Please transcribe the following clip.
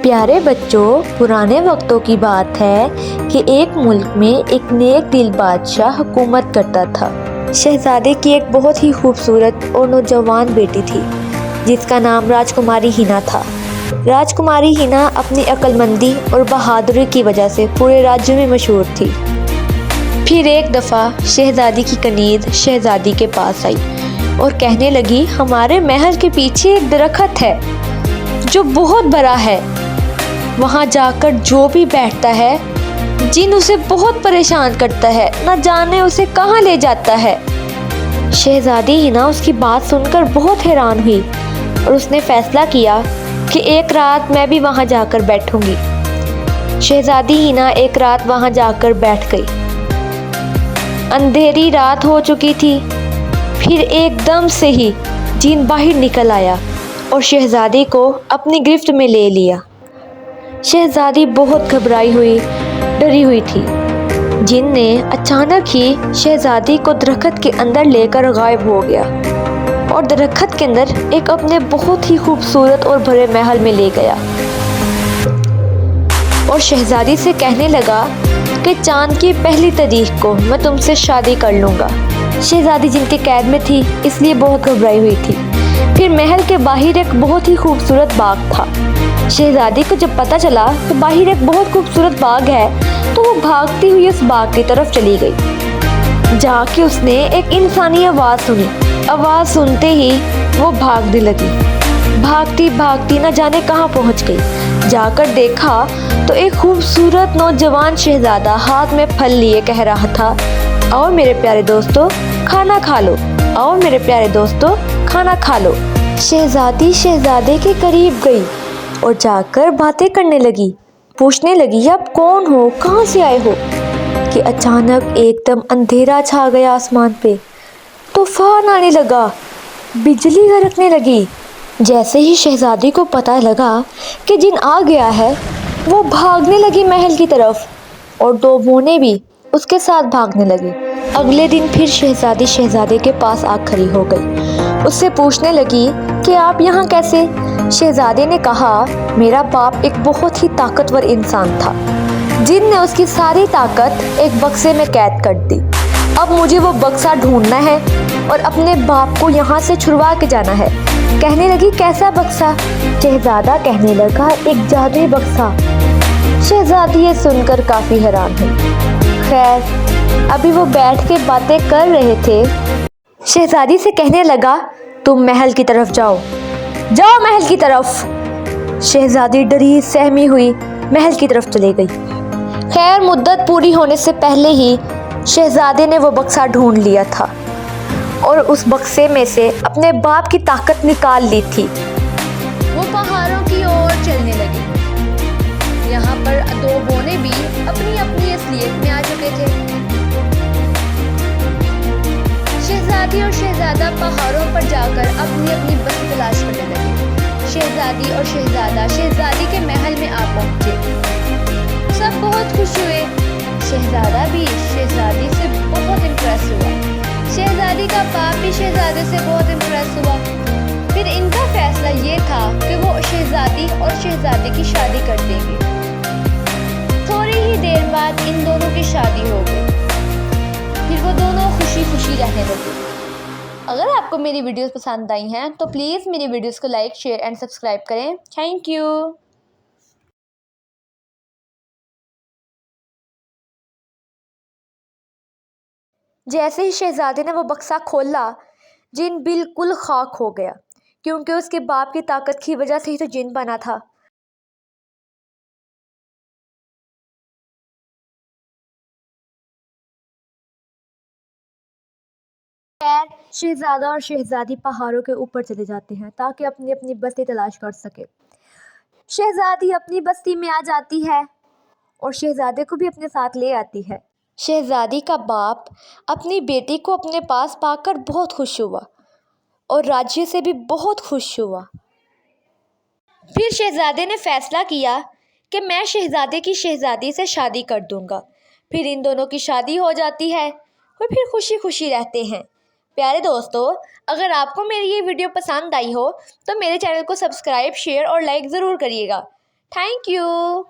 प्यारे बच्चों, पुराने वक्तों की बात है कि एक मुल्क में एक नेक दिल बादशाह हुकूमत करता था। शहजादे की एक बहुत ही खूबसूरत और नौजवान बेटी थी जिसका नाम राजकुमारी हिना था। राजकुमारी हिना अपनी अक्लमंदी और बहादुरी की वजह से पूरे राज्य में मशहूर थी। फिर एक दफ़ा शहजादी की कनीज़ शहजादी के पास आई और कहने लगी, हमारे महल के पीछे एक दरख्त है जो बहुत बड़ा है। वहाँ जाकर जो भी बैठता है जिन उसे बहुत परेशान करता है, न जाने उसे कहाँ ले जाता है। शहजादी हिना उसकी बात सुनकर बहुत हैरान हुई और उसने फैसला किया कि एक रात मैं भी वहाँ जाकर बैठूंगी। शहजादी हिना एक रात वहाँ जाकर बैठ गई। अंधेरी रात हो चुकी थी। फिर एकदम से ही जिन बाहर निकल आया और शहजादी को अपनी गिरफ्त में ले लिया। शहजादी बहुत घबराई हुई, डरी हुई थी। जिन ने अचानक ही शहजादी को दरख्त के अंदर लेकर गायब हो गया और दरख्त के अंदर एक अपने बहुत ही खूबसूरत और भरे महल में ले गया और शहजादी से कहने लगा कि चांद की पहली तारीख को मैं तुमसे शादी कर लूँगा। शहजादी जिनके कैद में थी इसलिए बहुत घबराई हुई थी। फिर महल के बाहर एक बहुत ही खूबसूरत बाग था। शहजादी को जब पता चला कि बाहर एक बहुत खूबसूरत बाग है तो वो भागती हुई उस बाग की तरफ चली गई। जाके उसने एक इंसानी आवाज़ सुनी। आवाज़ सुनते ही वो भागने लगी। भागती भागती न जाने कहाँ पहुँच गई। जाकर देखा तो एक खूबसूरत नौजवान शहजादा हाथ में फल लिए कह रहा था, आओ मेरे प्यारे दोस्तों खाना खा लो, आओ मेरे प्यारे दोस्तों खाना खा लो। शहजादी शहजादे के करीब गई और जाकर बातें करने लगी। पूछने लगी, आप कौन हो, कहाँ से आए हो? कि अचानक एकदम अंधेरा छा गया आसमान पे। तूफान आने लगा, बिजली गरजने लगी। जैसे ही शहजादी को पता लगा कि जिन आ गया है वो भागने लगी महल की तरफ और दो बूने भी उसके साथ भागने लगी। अगले दिन फिर शहजादी शहजादे के पास आ खड़ी हो गई। उससे पूछने लगी कि आप यहाँ कैसे? शहजादे ने कहा, मेरा बाप एक बहुत ही ताकतवर इंसान था जिन ने उसकी सारी ताकत एक बक्से में कैद कर दी। अब मुझे वो बक्सा ढूंढना है और अपने बाप को यहाँ से छुड़वा के जाना है। कहने लगी, कैसा बक्सा? शहजादा कहने लगा, एक जादुई बक्सा। शहजादी ये सुनकर काफ़ी हैरान हुई। खैर अभी वो बैठ के बातें कर रहे थे, शहजादी से कहने लगा, तुम महल की तरफ जाओ, जाओ महल की तरफ। शहजादी डरी सहमी हुई महल की तरफ चली गई। खैर मुद्दत पूरी होने से पहले ही शहजादे ने वो बक्सा ढूंढ लिया था और उस बक्से में से अपने बाप की ताकत निकाल ली थी। वो पहाड़ों की ओर चलने लगी। यहाँ पर दो बोने भी अपनी अपनी असलियत में आ चुके थे। शहजादी और शहजादा पहाड़ों पर जाकर अपनी अपनी बस्ती तलाश करने लगे। शहजादी और शहजादा शहजादी के महल में आ पहुंचे। सब बहुत खुश हुए। शहजादा भी शहजादी से बहुत इम्प्रेस हुआ। शहजादी का बाप भी शहजादे से बहुत इम्प्रेस हुआ। फिर इनका फैसला ये था कि वो शहजादी और शहजादे की शादी कर देंगे। थोड़ी ही देर बाद इन दोनों की शादी हो गई। फिर वो दोनों खुशी खुशी रहने लगे। अगर आपको मेरी वीडियोस पसंद आई हैं तो प्लीज़ मेरी वीडियोस को लाइक, शेयर एंड सब्सक्राइब करें। Thank you. जैसे ही शहजादे ने वो बक्सा खोला, जिन बिल्कुल खाक हो गया क्योंकि उसके बाप की ताकत की वजह से ही तो जिन बना था। खैर शहजादा और शहजादी पहाड़ों के ऊपर चले जाते हैं ताकि अपनी अपनी बस्ती तलाश कर सके। शहजादी अपनी बस्ती में आ जाती है और शहजादे को भी अपने साथ ले आती है। शहजादी का बाप अपनी बेटी को अपने पास पाकर बहुत खुश हुआ और राज्य से भी बहुत खुश हुआ। फिर शहजादे ने फैसला किया कि मैं शहजादे की शहजादी से शादी कर दूंगा। फिर इन दोनों की शादी हो जाती है और फिर खुशी खुशी रहते हैं। प्यारे दोस्तों, अगर आपको मेरी ये वीडियो पसंद आई हो तो मेरे चैनल को सब्सक्राइब, शेयर और लाइक ज़रूर करिएगा। Thank you.